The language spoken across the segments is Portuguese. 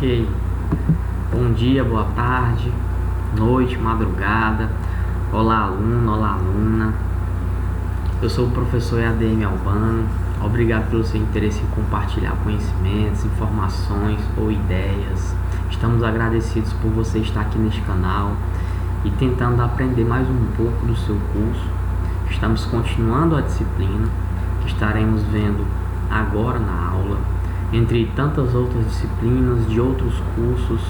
Ok. Bom dia, boa tarde, noite, madrugada. Olá, aluno, olá, aluna. Eu sou o professor EADM Albano. Obrigado pelo seu interesse em compartilhar conhecimentos, informações ou ideias. Estamos agradecidos por você estar aqui neste canal e tentando aprender mais um pouco do seu curso. Estamos continuando a disciplina que estaremos vendo agora na aula, entre tantas outras disciplinas de outros cursos,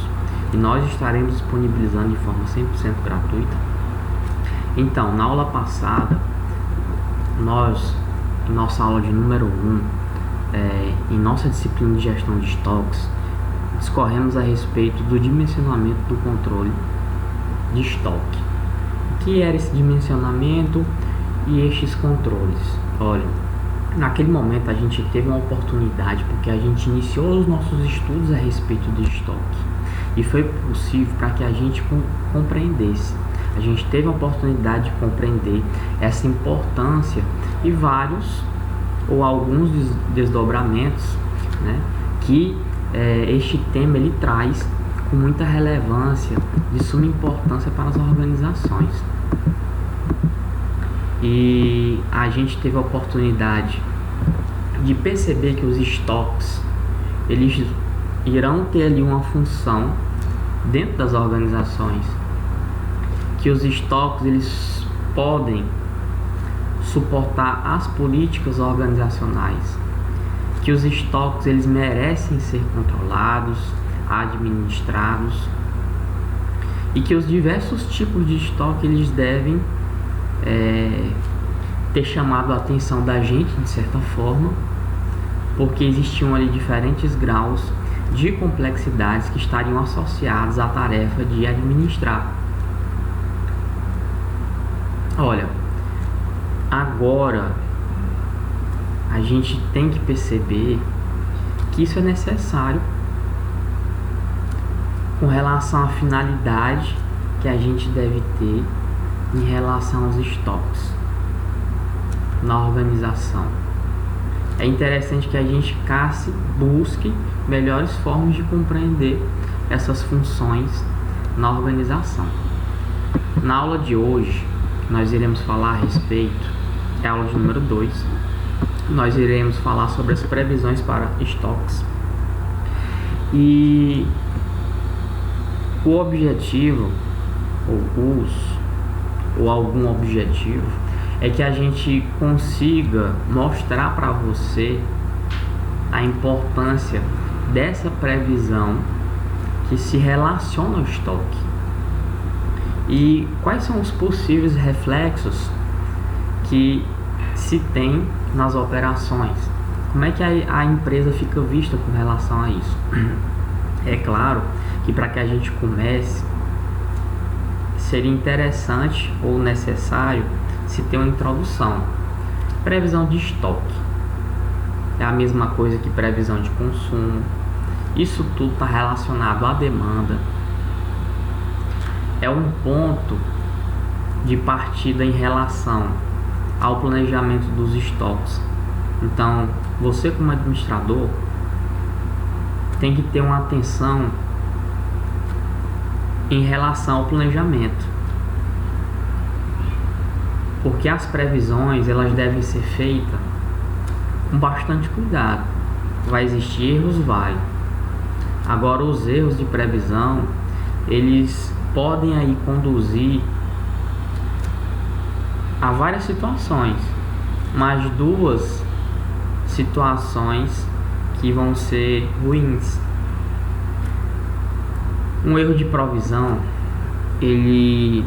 e nós estaremos disponibilizando de forma 100% gratuita. Então, na aula passada, em nossa aula de número 1, em nossa disciplina de gestão de estoques, discorremos a respeito do dimensionamento do controle de estoque. O que era esse dimensionamento e estes controles? Olha, naquele momento a gente teve uma oportunidade porque a gente iniciou os nossos estudos a respeito do estoque e foi possível para que a gente compreendesse. A gente teve a oportunidade de compreender essa importância e vários ou alguns desdobramentos, né, que este tema ele traz com muita relevância, de suma importância para as organizações. E a gente teve a oportunidade de perceber que os estoques eles irão ter ali uma função dentro das organizações, que os estoques eles podem suportar as políticas organizacionais, que os estoques eles merecem ser controlados, administrados, e que os diversos tipos de estoque eles devem ter chamado a atenção da gente de certa forma, porque existiam ali diferentes graus de complexidades que estariam associados à tarefa de administrar. Olha, agora a gente tem que perceber que isso é necessário com relação à finalidade que a gente deve ter em relação aos estoques na organização. É interessante que a gente busque melhores formas de compreender essas funções na organização. Na aula de hoje, nós iremos falar a respeito, é a aula de número 2, nós iremos falar sobre as previsões para estoques. E o objetivo, ou algum objetivo, é que a gente consiga mostrar para você a importância dessa previsão que se relaciona ao estoque e quais são os possíveis reflexos que se tem nas operações. Como é que a empresa fica vista com relação a isso? É claro que para que a gente comece, seria interessante ou necessário se ter uma introdução. Previsão de estoque é a mesma coisa que previsão de consumo. Isso tudo está relacionado à demanda. É um ponto de partida em relação ao planejamento dos estoques. Então, você como administrador tem que ter uma atenção em relação ao planejamento, porque as previsões elas devem ser feitas com bastante cuidado. Vai existir erros, vai. Agora, os erros de previsão eles podem aí conduzir a várias situações, mas duas situações que vão ser ruins. Um erro de provisão, ele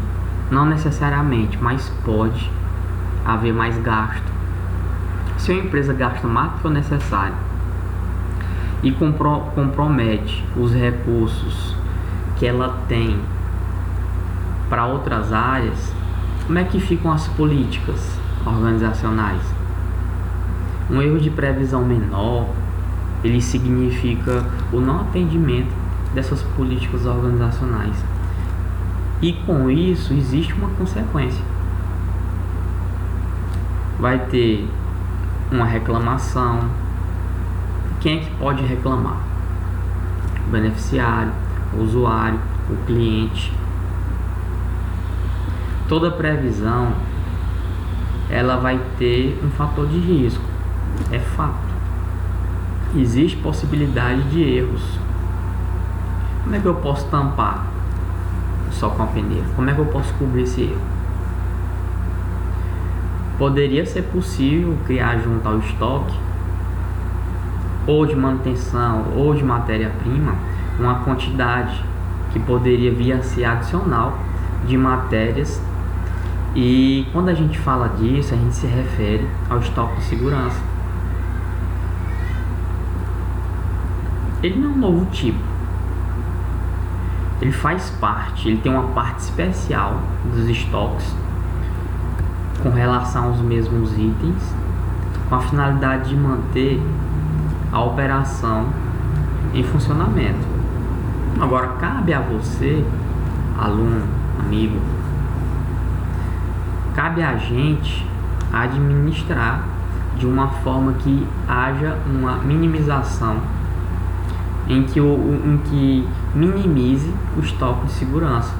não necessariamente, mas pode haver mais gasto. Se a empresa gasta mais do que o necessário e compromete os recursos que ela tem para outras áreas, como é que ficam as políticas organizacionais? Um erro de previsão menor, ele significa o não atendimento dessas políticas organizacionais. E com isso existe uma consequência. Vai ter uma reclamação. Quem é que pode reclamar? o beneficiário, o usuário, o cliente. Toda previsão ela vai ter um fator de risco, é fato. Existe possibilidade de erros. Como é que eu posso tampar só com a peneira? Como é que eu posso cobrir esse erro? Poderia ser possível criar junto ao estoque, ou de manutenção, ou de matéria-prima, uma quantidade que poderia vir a ser adicional de matérias. E quando a gente fala disso, a gente se refere ao estoque de segurança. Ele não é um novo tipo. Ele faz parte, ele tem uma parte especial dos estoques com relação aos mesmos itens, com a finalidade de manter a operação em funcionamento. Agora, cabe a você, aluno, amigo, cabe a gente administrar de uma forma que haja uma minimização, em que minimize o estoque de segurança.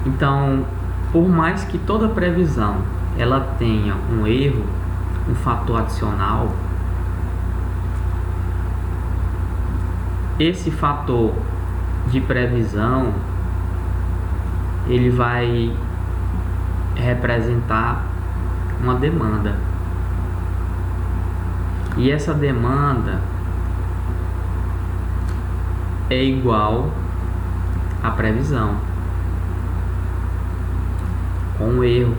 Então, por mais que toda previsão ela tenha um erro, um fator adicional, esse fator de previsão ele vai representar uma demanda, e essa demanda é igual à previsão com o erro.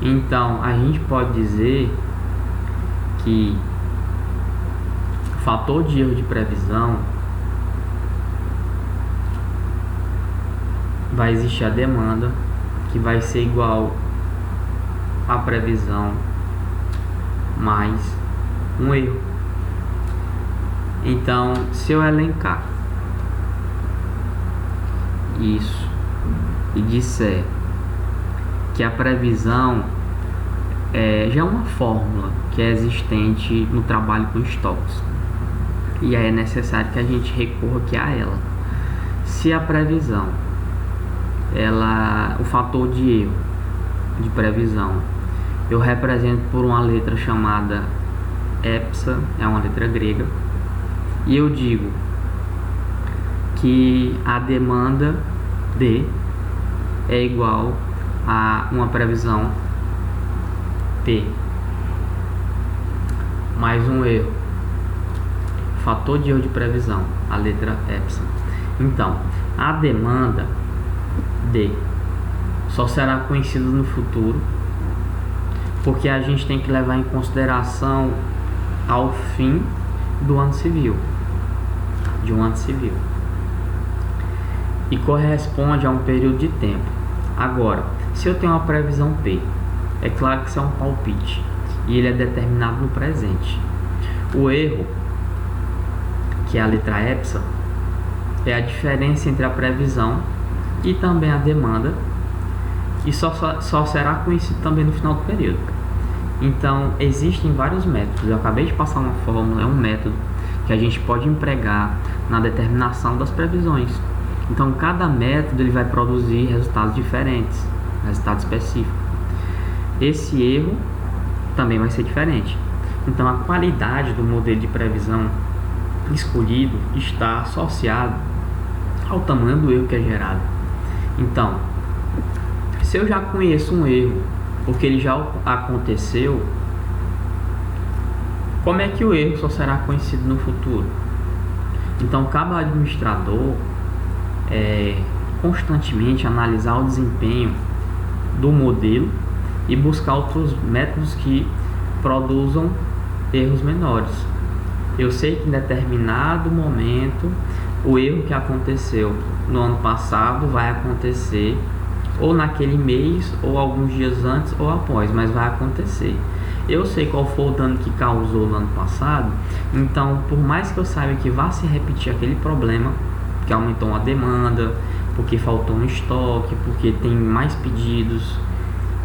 Então a gente pode dizer que o fator de erro de previsão vai existir a demanda, que vai ser igual à previsão mais um erro. Então, se eu elencar isso e disser que a previsão já é uma fórmula que é existente no trabalho com estoques, e aí é necessário que a gente recorra aqui a ela. Se a previsão, o fator de erro de previsão, eu represento por uma letra chamada EPSA, é uma letra grega, e eu digo que a demanda D é igual a uma previsão P mais um erro, fator de erro de previsão, a letra EPSA. Então, a demanda D só será conhecida no futuro, porque a gente tem que levar em consideração ao fim do ano civil, de um ano civil, e corresponde a um período de tempo. Agora, se eu tenho uma previsão P, é claro que isso é um palpite e ele é determinado no presente. O erro, que é a letra EPSA, é a diferença entre a previsão e também a demanda, e só será conhecido também no final do período. Então, existem vários métodos. Eu acabei de passar uma fórmula, é um método que a gente pode empregar na determinação das previsões. Então, cada método ele vai produzir resultados diferentes, resultado específico. Esse erro também vai ser diferente. Então, a qualidade do modelo de previsão escolhido está associado ao tamanho do erro que é gerado. Então, se eu já conheço um erro, porque ele já aconteceu, como é que o erro só será conhecido no futuro? Então, cabe ao administrador constantemente analisar o desempenho do modelo e buscar outros métodos que produzam erros menores. Eu sei que em determinado momento o erro que aconteceu no ano passado vai acontecer ou naquele mês, ou alguns dias antes ou após, mas vai acontecer. Eu sei qual foi o dano que causou no ano passado, então por mais que eu saiba que vai se repetir aquele problema, que aumentou a demanda, porque faltou um estoque, porque tem mais pedidos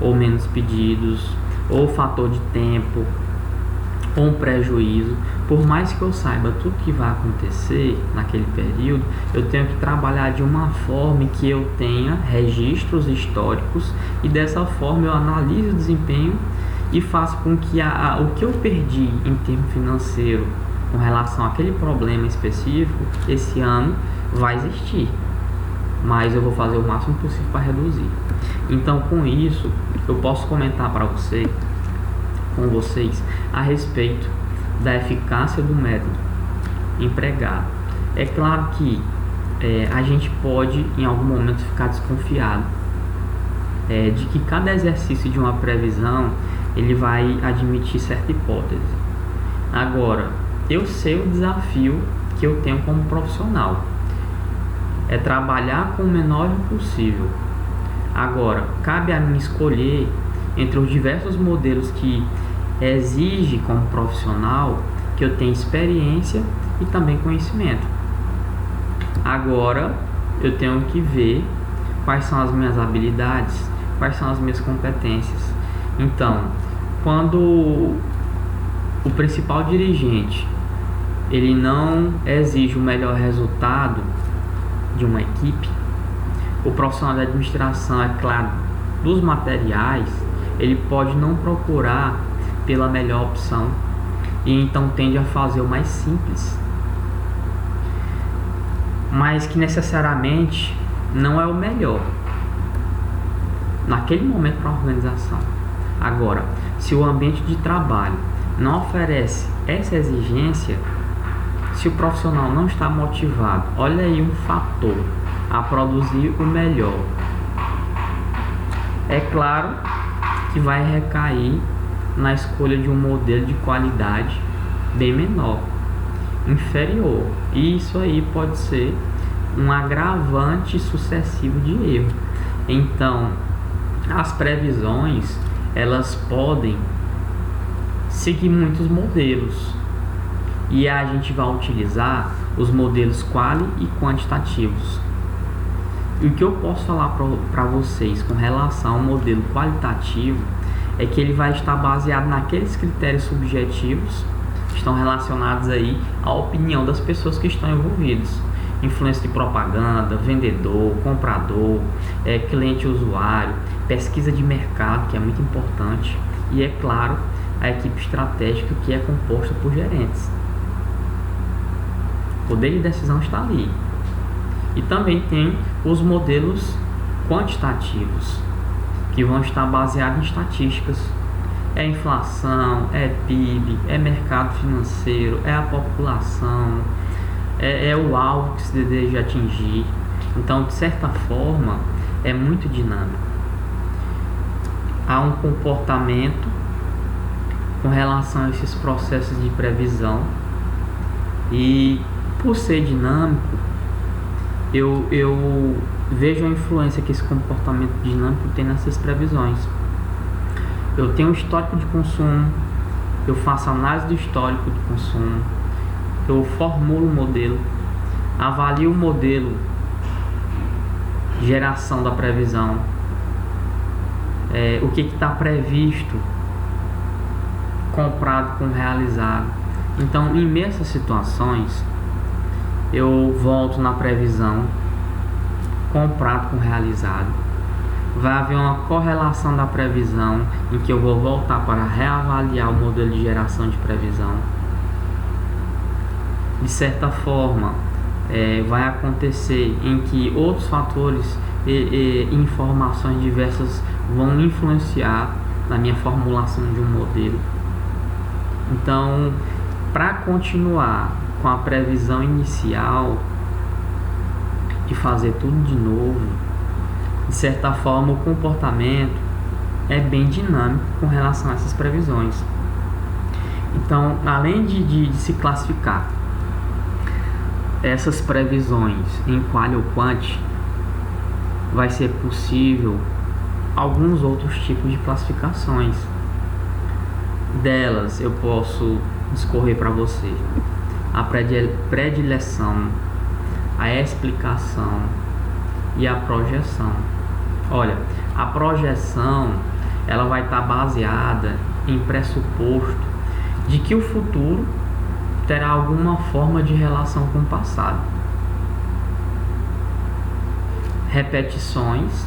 ou menos pedidos, ou fator de tempo, ou um prejuízo, por mais que eu saiba tudo que vai acontecer naquele período, eu tenho que trabalhar de uma forma que eu tenha registros históricos e dessa forma eu analise o desempenho e faço com que o que eu perdi em termo financeiro com relação àquele problema específico, esse ano vai existir, mas eu vou fazer o máximo possível para reduzir. Então, com isso, eu posso comentar com vocês a respeito da eficácia do método empregado. É claro que a gente pode em algum momento ficar desconfiado de que cada exercício de uma previsão ele vai admitir certa hipótese. Agora, eu sei o desafio que eu tenho como profissional, é trabalhar com o menor possível. Agora, cabe a mim escolher entre os diversos modelos que exige como profissional que eu tenha experiência e também conhecimento. Agora, eu tenho que ver quais são as minhas habilidades, quais são as minhas competências. Então, quando o principal dirigente ele não exige o melhor resultado de uma equipe, o profissional da administração, é claro, dos materiais, ele pode não procurar pela melhor opção e então tende a fazer o mais simples, mas que necessariamente não é o melhor naquele momento para a organização. Agora, se o ambiente de trabalho não oferece essa exigência, se o profissional não está motivado, olha aí um fator a produzir o melhor, é claro que vai recair na escolha de um modelo de qualidade bem menor, inferior, e isso aí pode ser um agravante sucessivo de erro. Então, as previsões elas podem seguir muitos modelos e a gente vai utilizar os modelos quali e quantitativos. E o que eu posso falar para vocês com relação ao modelo qualitativo é que ele vai estar baseado naqueles critérios subjetivos que estão relacionados aí à opinião das pessoas que estão envolvidas. Influência de propaganda, vendedor, comprador, cliente usuário, pesquisa de mercado, que é muito importante, e é claro, a equipe estratégica, que é composta por gerentes. O poder de decisão está ali. E também tem os modelos quantitativos, que vão estar baseados em estatísticas. É inflação, é PIB, é mercado financeiro, é a população, é o alvo que se deseja atingir. Então, de certa forma, é muito dinâmico. Há um comportamento com relação a esses processos de previsão e, por ser dinâmico, eu vejo a influência que esse comportamento dinâmico tem nessas previsões. Eu tenho um histórico de consumo, eu faço análise do histórico de consumo, eu formulo o modelo, avalio o modelo de geração da previsão, o que está previsto, comprado com realizado. Então, em meio a essas situações, eu volto na previsão, comprado com realizado. Vai haver uma correlação da previsão em que eu vou voltar para reavaliar o modelo de geração de previsão. De certa forma, vai acontecer em que outros fatores e informações diversas vão influenciar na minha formulação de um modelo. Então, para continuar com a previsão inicial de fazer tudo de novo, de certa forma o comportamento é bem dinâmico com relação a essas previsões. Então, além de se classificar essas previsões em quali ou quant, vai ser possível alguns outros tipos de classificações. Delas eu posso discorrer para você a predileção, a explicação e a projeção. Olha, a projeção ela vai estar baseada em pressuposto de que o futuro terá alguma forma de relação com o passado. Repetições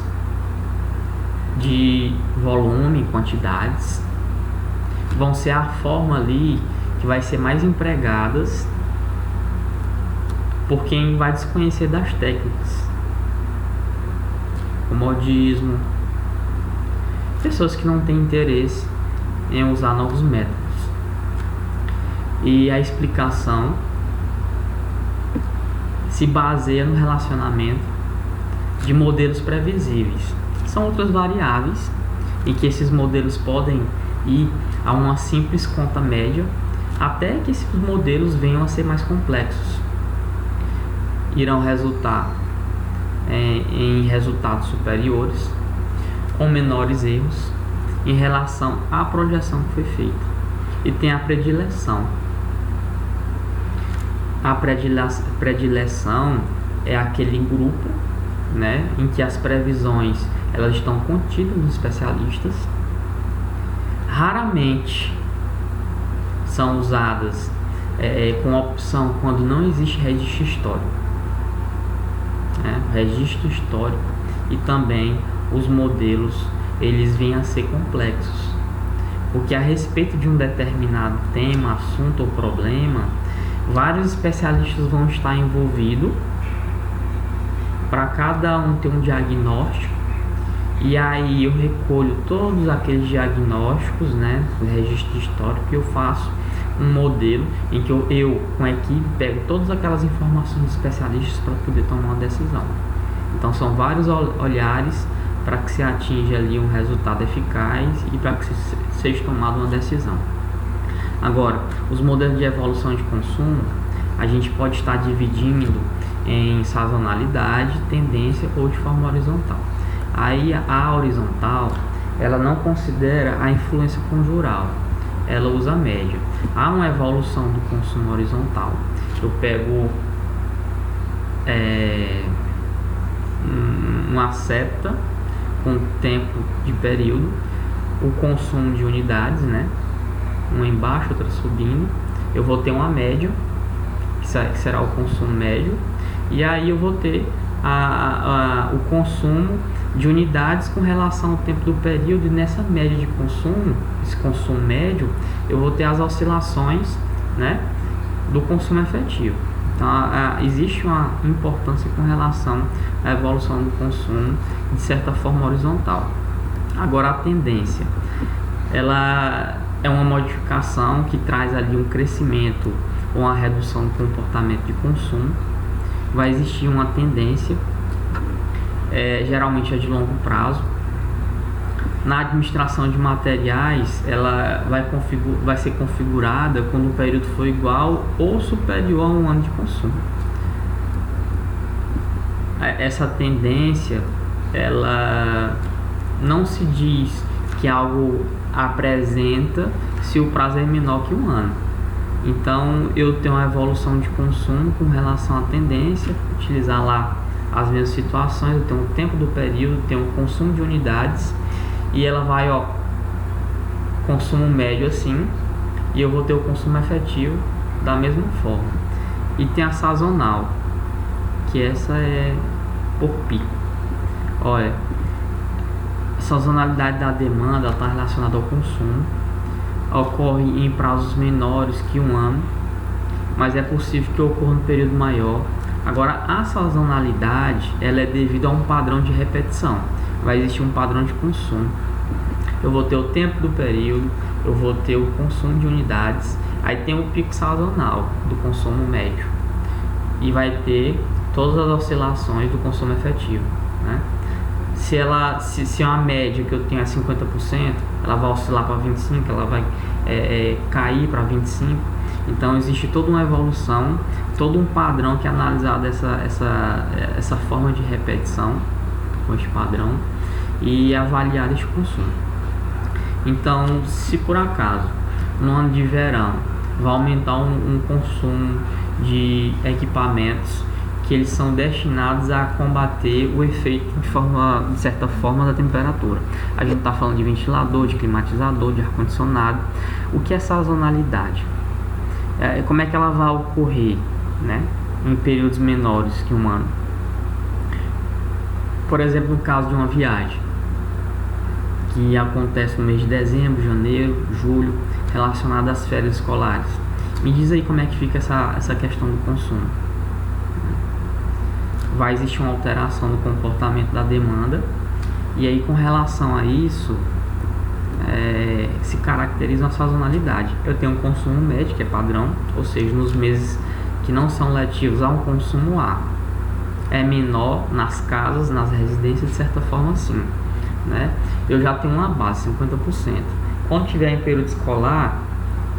de volume, quantidades, vão ser a forma ali que vai ser mais empregadas por quem vai desconhecer das técnicas. O modismo, pessoas que não têm interesse em usar novos métodos. E a explicação se baseia no relacionamento de modelos previsíveis. São outras variáveis em que esses modelos podem ir a uma simples conta média até que esses modelos venham a ser mais complexos. Irão resultar em resultados superiores com menores erros em relação à projeção que foi feita. E tem a predileção. A predileção é aquele grupo, né, em que as previsões elas estão contidas nos especialistas. Raramente são usadas com opção quando não existe registro histórico. Registro histórico e também os modelos eles vêm a ser complexos, porque a respeito de um determinado tema, assunto ou problema, vários especialistas vão estar envolvidos para cada um ter um diagnóstico, e aí eu recolho todos aqueles diagnósticos, né, no registro histórico, e eu faço um modelo em que eu com a equipe pego todas aquelas informações dos especialistas para poder tomar uma decisão. Então são vários olhares para que se atinja ali um resultado eficaz e para que seja tomada uma decisão. Agora, os modelos de evolução de consumo, a gente pode estar dividindo em sazonalidade, tendência ou de forma horizontal. Aí a horizontal, ela não considera a influência conjural, ela usa a média. Há uma evolução do consumo horizontal. Eu pego uma seta com tempo de período, o consumo de unidades, né? Uma embaixo, outra subindo. Eu vou ter uma média, que será o consumo médio, e aí eu vou ter o consumo de unidades com relação ao tempo do período, e nessa média de consumo, esse consumo médio, eu vou ter as oscilações, né, do consumo efetivo. Então existe uma importância com relação à evolução do consumo de certa forma horizontal. Agora a tendência, ela é uma modificação que traz ali um crescimento ou uma redução do comportamento de consumo. Vai existir uma tendência, geralmente é de longo prazo. Na administração de materiais, ela vai ser configurada quando o período for igual ou superior a um ano de consumo. Essa tendência, ela não se diz que algo apresenta se o prazo é menor que um ano. Então eu tenho uma evolução de consumo com relação à tendência, utilizar lá as mesmas situações. Eu tenho o tempo do período, tenho o consumo de unidades, e ela vai, consumo médio assim, e eu vou ter o consumo efetivo da mesma forma. E tem a sazonal, que essa é por pico. Olha, a sazonalidade da demanda está relacionada ao consumo, ocorre em prazos menores que um ano, mas é possível que ocorra no período maior. Agora, a sazonalidade, ela é devido a um padrão de repetição. Vai existir um padrão de consumo. Eu vou ter o tempo do período, eu vou ter o consumo de unidades, aí tem o pico sazonal do consumo médio, e vai ter todas as oscilações do consumo efetivo, né? Se uma média que eu tenho é 50%, ela vai oscilar para 25%, ela vai cair para 25%. Então existe toda uma evolução, todo um padrão que é analisado essa forma de repetição com este padrão e avaliar este consumo. Então, se por acaso no ano de verão vai aumentar um consumo de equipamentos que eles são destinados a combater o efeito de certa forma da temperatura. A gente está falando de ventilador, de climatizador, de ar-condicionado. O que é sazonalidade? Como é que ela vai ocorrer, né, em períodos menores que um ano? Por exemplo, no caso de uma viagem que acontece no mês de dezembro, janeiro, julho, relacionada às férias escolares. Me diz aí como é que fica essa questão do consumo. Vai existir uma alteração no comportamento da demanda, e aí com relação a isso se caracteriza uma sazonalidade. Eu tenho um consumo médio, que é padrão, ou seja, nos meses que não são letivos há um consumo A. É menor nas casas, nas residências, de certa forma sim, né? Eu já tenho uma base, 50%. Quando tiver em período escolar,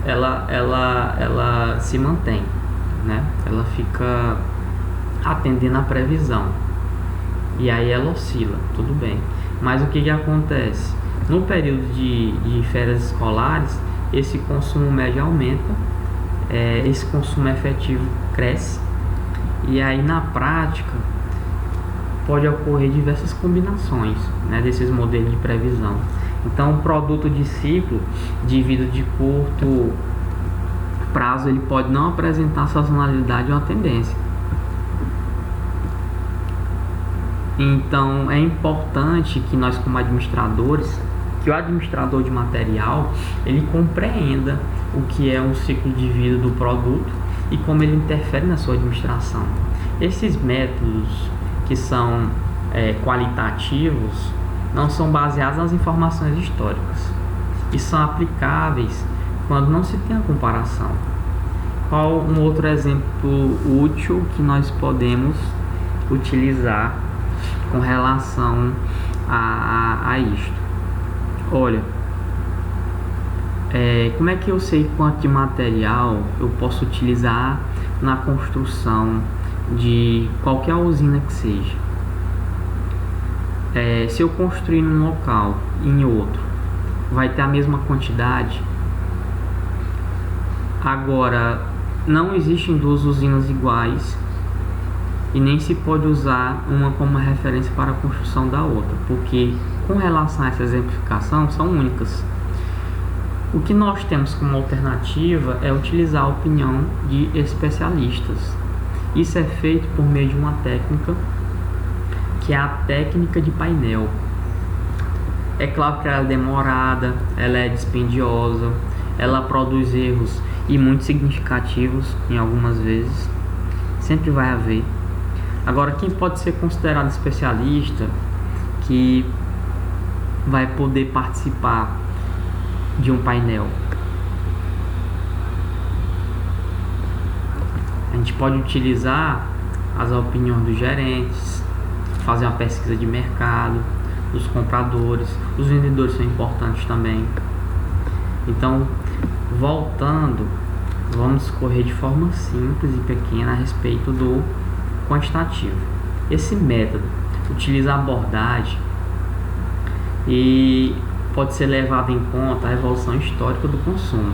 ela se mantém, né? Ela fica atendendo a previsão, e aí ela oscila, tudo bem. Mas o que acontece? No período de férias escolares, esse consumo médio aumenta, esse consumo efetivo cresce, e aí na prática pode ocorrer diversas combinações, né, desses modelos de previsão. Então, o produto de ciclo de vida de curto prazo, ele pode não apresentar sazonalidade ou uma tendência. Então, é importante que nós, como administradores, que o administrador de material, ele compreenda o que é um ciclo de vida do produto e como ele interfere na sua administração. Esses métodos que são qualitativos não são baseados nas informações históricas e são aplicáveis quando não se tem a comparação. Qual um outro exemplo útil que nós podemos utilizar com relação a isto? Olha, como é que eu sei quanto de material eu posso utilizar na construção de qualquer usina que seja? Se eu construir num local e em outro, vai ter a mesma quantidade? Agora, não existem duas usinas iguais e nem se pode usar uma como referência para a construção da outra, porque com relação a essa exemplificação são únicas. O que nós temos como alternativa é utilizar a opinião de especialistas. Isso é feito por meio de uma técnica que é a técnica de painel. É claro que ela é demorada, ela é dispendiosa, ela produz erros e muito significativos em algumas vezes, sempre vai haver. Agora, quem pode ser considerado especialista que vai poder participar de um painel? A gente pode utilizar as opiniões dos gerentes, fazer uma pesquisa de mercado, dos compradores, os vendedores são importantes também. Então, voltando, vamos correr de forma simples e pequena a respeito do quantitativo. Esse método utiliza a abordagem e pode ser levado em conta a evolução histórica do consumo.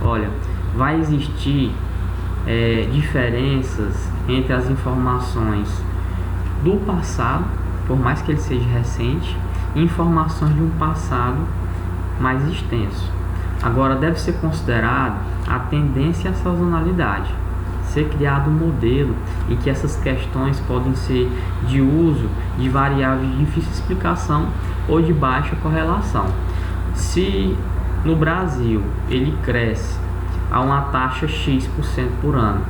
Olha, vai existir diferenças entre as informações do passado, por mais que ele seja recente, e informações de um passado mais extenso. Agora, deve ser considerado a tendência à sazonalidade, ser criado um modelo em que essas questões podem ser de uso de variáveis de difícil explicação ou de baixa correlação. Se no Brasil ele cresce a uma taxa X% por ano,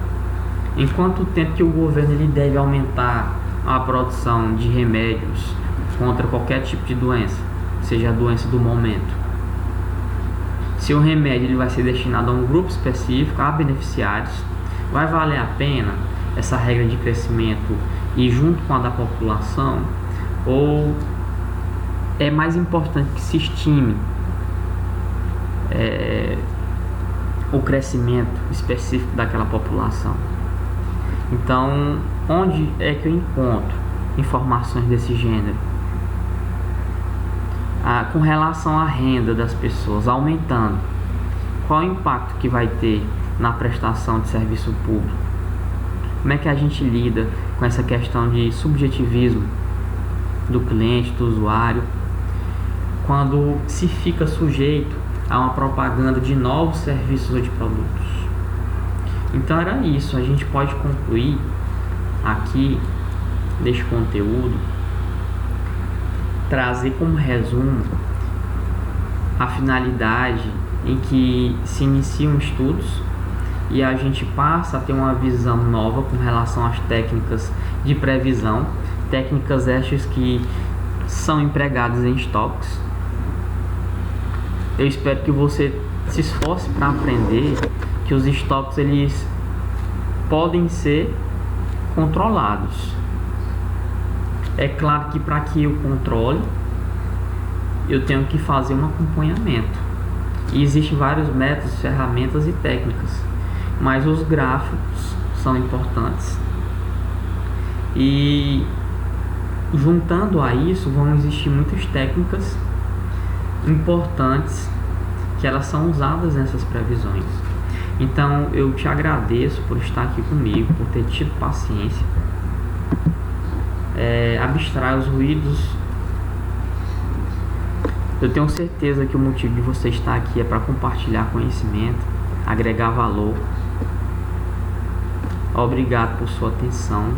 em quanto tempo que o governo ele deve aumentar a produção de remédios contra qualquer tipo de doença, seja a doença do momento? Se o remédio ele vai ser destinado a um grupo específico, a beneficiários, vai valer a pena essa regra de crescimento e junto com a da população? Ou é mais importante que se estime o crescimento específico daquela população? Então, onde é que eu encontro informações desse gênero? Com relação à renda das pessoas aumentando, qual o impacto que vai ter na prestação de serviço público? Como é que a gente lida com essa questão de subjetivismo do cliente, do usuário, quando se fica sujeito a uma propaganda de novos serviços ou de produtos. Então era isso. A gente pode concluir aqui deste conteúdo, trazer como resumo a finalidade em que se iniciam estudos e a gente passa a ter uma visão nova com relação às técnicas de previsão, técnicas estas que são empregadas em estoques. Eu espero que você se esforce para aprender que os estoques eles podem ser controlados. É claro que para que eu controle, eu tenho que fazer um acompanhamento. E existem vários métodos, ferramentas e técnicas, mas os gráficos são importantes. E juntando a isso, vão existir muitas técnicas importantes que elas são usadas nessas previsões. Então eu te agradeço por estar aqui comigo, por ter tido paciência. Abstrai os ruídos. Eu tenho certeza que o motivo de você estar aqui é para compartilhar conhecimento, agregar valor. Obrigado por sua atenção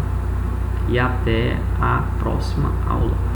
e até a próxima aula.